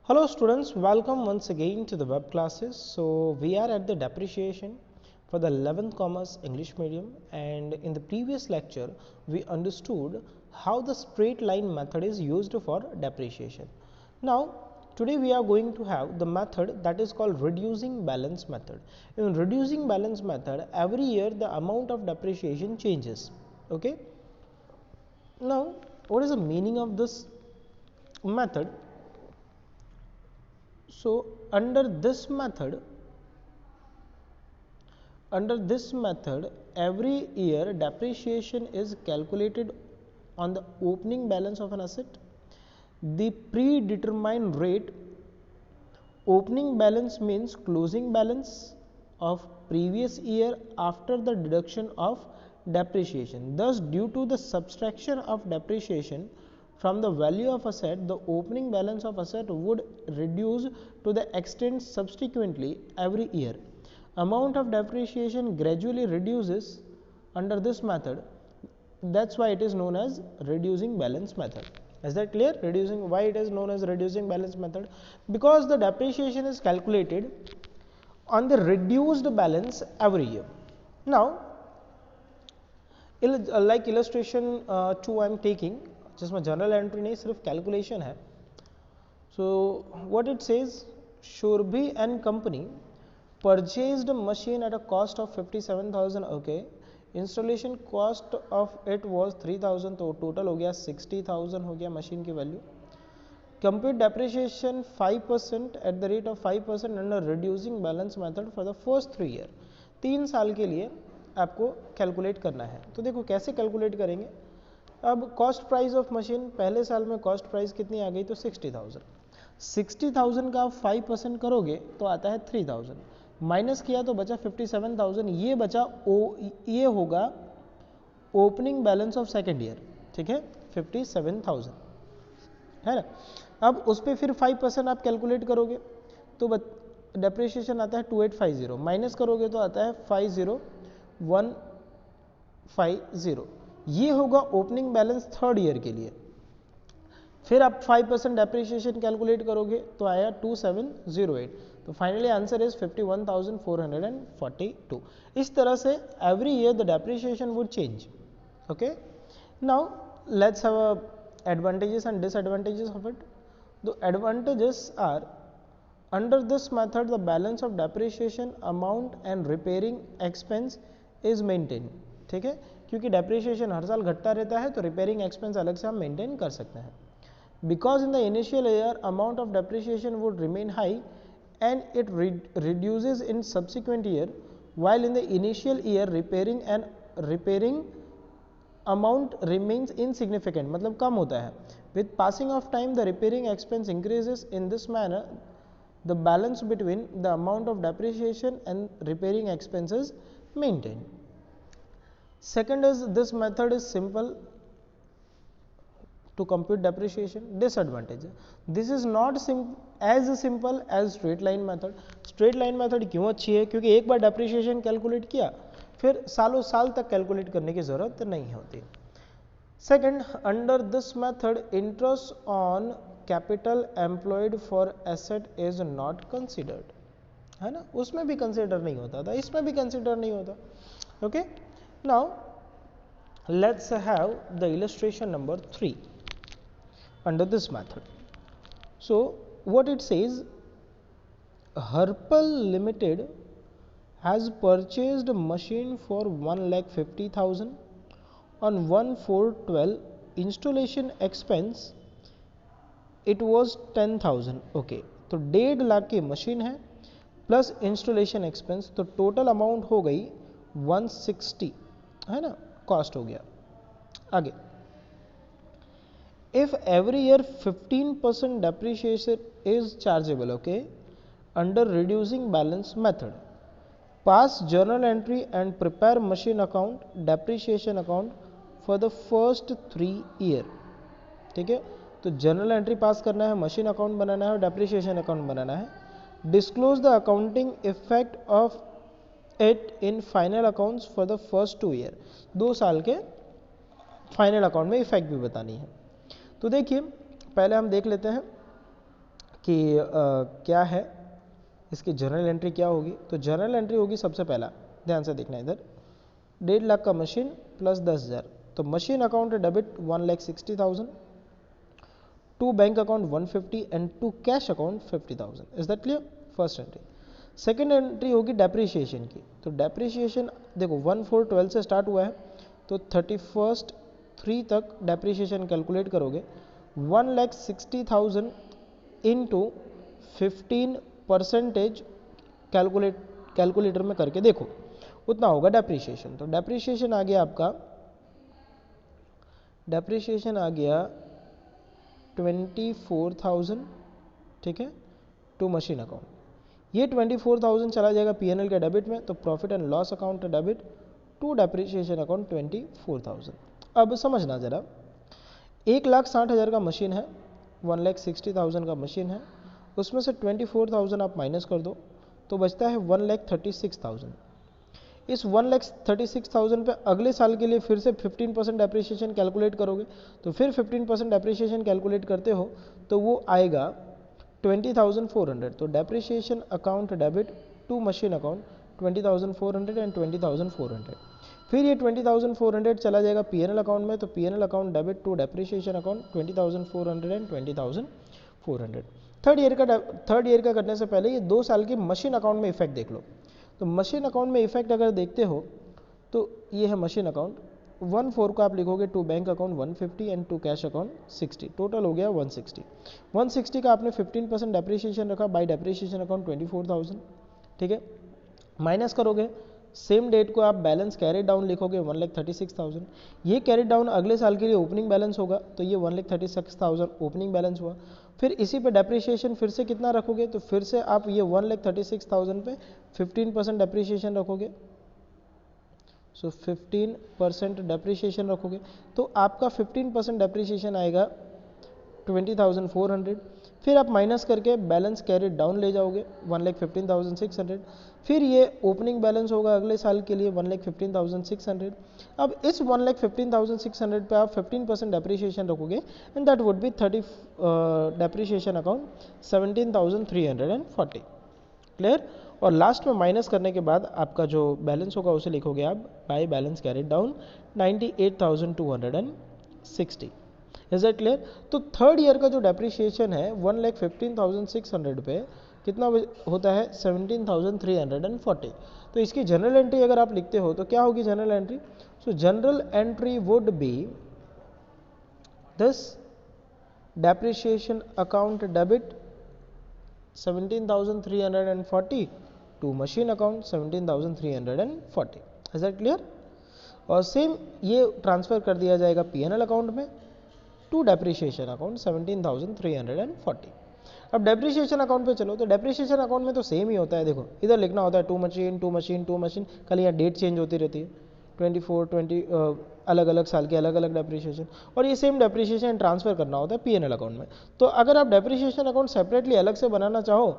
Hello students, welcome once again to the web classes. So we are at the depreciation for the 11th Commerce English medium, and in the previous lecture we understood how the straight line method is used for depreciation. Now today we are going to have the method that is called reducing balance method. In reducing balance method, every year the amount of depreciation changes. Okay. Now what is the meaning of this method? So under this method every year depreciation is calculated on the opening balance of an asset. The predetermined rate, opening balance means closing balance of previous year after the deduction of depreciation. Thus due to the subtraction of depreciation from the value of asset, the opening balance of asset would reduce to the extent subsequently every year. Amount of depreciation gradually reduces under this method. That's why it is known as reducing balance method. Is that clear? Reducing, why it is known as reducing balance method? Because the depreciation is calculated on the reduced balance every year. Now like illustration 2 I am taking, जिसमें general entry नहीं सिर्फ calculation है. So what it says, Shurbi and company purchased a machine at a cost of 57,000. okay, installation cost of it was 3,000, तो total हो गया 60,000 हो गया machine की value. Compute depreciation 5% at the rate of 5% under reducing balance method for the first 3 year. 3 साल के लिए आपको कैलकुलेट करना है. तो देखो कैसे कैलकुलेट करेंगे. अब कॉस्ट प्राइस ऑफ मशीन, पहले साल में कॉस्ट प्राइस कितनी आ गई, तो 60,000. 60,000 का 5% करोगे तो आता है 3,000, माइनस किया तो बचा 57,000. ये बचा ये होगा opening balance of second year. ठीक है, 57,000 है ना. अब उस पर फिर 5% आप कैलकुलेट करोगे तो डेप्रिसिएशन आता है 2850, माइनस करोगे तो आता है 50,150. ये होगा ओपनिंग बैलेंस थर्ड ईयर के लिए. फिर आप 5% डेप्रिसिएशन कैलकुलेट करोगे तो आया 2708. तो फाइनली आंसर इज 51,442. इस तरह से every year the depreciation would change. Okay, now let's have advantages and disadvantages of it. The advantages are, under this method the balance of depreciation amount and repairing expense is maintained. ठीक है, क्योंकि depreciation हर साल घटता रहता है तो repairing expense अलग से हम maintain कर सकते हैं. Because in the initial year amount of depreciation would remain high and it reduces in subsequent year, while in the initial year repairing amount remains insignificant, मतलब कम होता है. With passing of time the repairing expense increases. In this manner the balance between the amount of depreciation and repairing expenses maintained. Second is, this method is simple to compute depreciation. Disadvantage, this is not as simple as straight line method. Straight line method क्यों अच्छी है, क्योंकि एक बार depreciation calculate किया फिर सालों साल तक कैलकुलेट करने की ज़रूरत नहीं होती. Second, under this method interest on capital employed for asset is not considered. है ना, उसमें भी कंसिडर नहीं होता था, इसमें भी कंसिडर नहीं होता. Okay, now let's have the illustration number 3 under this method. So what it says, हर्पल limited has purchased a machine for 1,50,000 on 1/4/12. installation expense it was 10,000. Okay, तो 1.5 लाख की मशीन है प्लस इंस्टॉलेशन एक्सपेंस, तो total amount हो गई 160, है ना, cost हो गया. आगे, if every year 15% depreciation is chargeable. Okay, under reducing balance method, pass journal entry and prepare machine account depreciation account for the first 3 year. ठीक है, तो जर्नल एंट्री पास करना है, मशीन अकाउंट बनाना है और डेप्रिसिएशन अकाउंट बनाना है. Disclose the accounting effect of it in final accounts for the first 2 year. 2 साल के फाइनल अकाउंट में इफेक्ट भी बतानी है. तो देखिए पहले हम देख लेते हैं कि क्या है इसकी जर्नल एंट्री क्या होगी। तो जर्नल एंट्री होगी सबसे पहला, ध्यान से देखना इधर, 1.5 लाख का मशीन प्लस 10,000, तो machine account debit 1,60,000, to bank account 150 and to cash account 50,000। Is that clear? First entry. Second entry होगी डेप्रीशिएशन की। तो डेप्रीशिएशन देखो 1/4/12 से स्टार्ट हुआ है, तो 31/3 तक डेप्रीशिएशन कैलकुलेट करोगे, 1,60,000 इंटू 15% कैलकुलेटर में करके देखो, उतना होगा डेप्रीशिएशन। तो डेप्रीशिएशन आ गया आपका, डेप्रीशिएशन आ गया 24,000, ठीक है, टू मशीन अकाउंट। ये 24,000 चला जाएगा पीएनएल के डेबिट में, तो profit and loss account debit to depreciation account 24,000। अब समझना जरा, 1,60,000 का मशीन है, 1,60,000 का मशीन है, उसमें से 24,000 आप माइनस कर दो तो बचता है 1,36,000। इस 1,36,000 पे अगले साल के लिए फिर से 15% डेप्रीशिएशन कैलकुलेट करोगे, तो फिर 15% डेप्रीशिएशन कैलकुलेट करते हो तो वो आएगा 20,400। तो depreciation account debit to machine account 20,400 and 20,400। फिर ये 20,400 चला जाएगा पीएनएल अकाउंट में, तो PNL account debit to depreciation account 20,400 and 20,400। Third year का करने से पहले ये 2 साल की मशीन अकाउंट में इफेक्ट देख लो। तो मशीन अकाउंट में इफेक्ट अगर देखते हो तो ये है मशीन अकाउंट, 1/4 को आप लिखोगे to bank account 150 and to cash account 60, total हो गया 160। 160 का आपने 15% डेप्रीशिएशन रखा बाय डेप्रीशिएशन अकाउंट 24,000, ठीक है, माइनस करोगे, सेम डेट को आप बैलेंस कैरी डाउन लिखोगे 1,36,000। ये कैरी डाउन अगले साल के लिए ओपनिंग बैलेंस होगा, तो ये 1,36,000 ओपनिंग बैलेंस हुआ। फिर इसी पे डेप्रीशिएशन फिर से कितना रखोगे, तो फिर से आप ये 1,36,000 पे 15% डेप्रीशिएशन रखोगे, सो 15% डेप्रीशिएशन रखोगे, तो आपका 15% डेप्रीशिएशन आएगा 20,400। फिर आप माइनस करके बैलेंस कैरी डाउन ले जाओगे 1,15,600। फिर ये ओपनिंग बैलेंस होगा अगले साल के लिए 1,15,600। अब इस 1,15,600 पे आप 15% डेप्रीशिएशन रखोगे and that would be 30 depreciation account 17,340। Clear? और लास्ट में माइनस करने के बाद आपका जो बैलेंस होगा उसे लिखोगे आप by balance carried down 98,260। Is that clear? तो थर्ड ईयर का जो डेप्रीशिएशन है 1,15,600 पे कितना होता है 17,340। तो इसकी जनरल एंट्री अगर आप लिखते हो तो क्या होगी journal entry? So journal entry would be this depreciation account debit 17,340 to machine account 17,340। Is that clear? और सेम ये ट्रांसफर कर दिया जाएगा पीएनएल अकाउंट में टू डेप्रीशिएशन अकाउंट 17,340। अब डेप्रीशिएशन अकाउंट पे चलो, तो डेप्रीशिएशन अकाउंट में तो सेम ही होता है, देखो इधर लिखना होता है टू मशीन, खाली यहाँ डेट चेंज होती रहती है, 20 अलग अलग साल के अलग अलग डेप्रीशिएशन, और ये सेम डेप्रीशिएशन ट्रांसफर करना होता है पीएनएल अकाउंट में। तो अगर आप डेप्रीशिएशन अकाउंट सेपरेटली अलग से बनाना चाहो,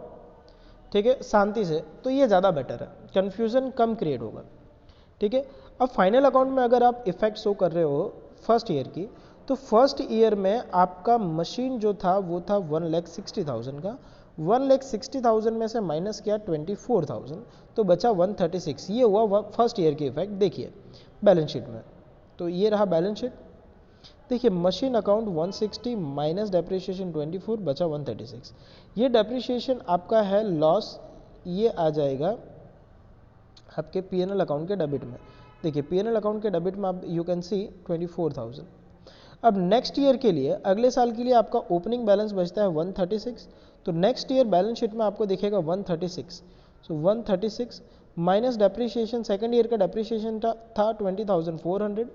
ठीक है, शांति से, तो ये ज़्यादा बेटर है, कन्फ्यूज़न कम क्रिएट होगा, ठीक है। अब फाइनल अकाउंट में अगर आप इफेक्ट शो कर रहे हो फर्स्ट ईयर की, तो फर्स्ट ईयर में आपका मशीन जो था वो था 1,60,000 का, 1,60,000 में से माइनस किया 24,000, तो बचा 136। ये हुआ फर्स्ट ईयर की इफेक्ट। देखिए बैलेंस शीट में, तो ये रहा बैलेंस शीट, देखिए मशीन अकाउंट 160 माइनस डेप्रीशिएशन 24 बचा 136। ये डेप्रीशिएशन आपका है लॉस, ये आ जाएगा आपके पीएनएल अकाउंट के डेबिट में। देखिए पीएनएल अकाउंट के डेबिट में आप यू कैन सी 24,000। अब नेक्स्ट ईयर के लिए, अगले साल के लिए आपका ओपनिंग बैलेंस बचता है 136, तो नेक्स्ट ईयर बैलेंस शीट में आपको दिखेगा 136। सो 136 माइनस डेप्रीशिएशन, सेकेंड ईयर का डेप्रीशिएशन था 20,400,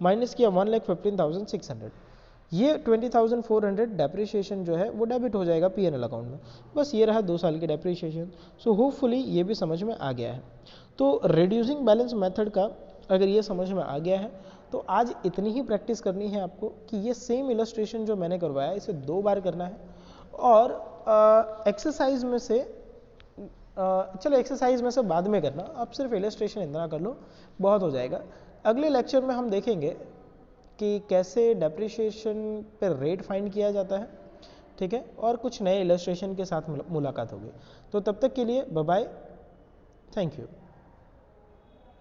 माइनस किया 1,15,600। ये 20,400 डेप्रीशिएशन जो है वो डेबिट हो जाएगा पीएनएल अकाउंट में। बस ये रहा 2 साल की डेप्रीशिएशन। सो होपफुली ये भी समझ में आ गया है। तो रिड्यूसिंग बैलेंस मेथड का अगर ये समझ में आ गया है तो आज इतनी ही प्रैक्टिस करनी है आपको कि ये सेम इलस्ट्रेशन जो मैंने करवाया इसे 2 बार करना है। और एक्सरसाइज में से चलो एक्सरसाइज में से बाद में करना, आप सिर्फ इलस्ट्रेशन इतना कर लो, बहुत हो जाएगा। अगले लेक्चर में हम देखेंगे कि कैसे डेप्रीशिएशन पर रेट फाइंड किया जाता है, ठीक है, और कुछ नए इलस्ट्रेशन के साथ मुलाकात होगी। तो तब तक के लिए बाय बाय, थैंक यू।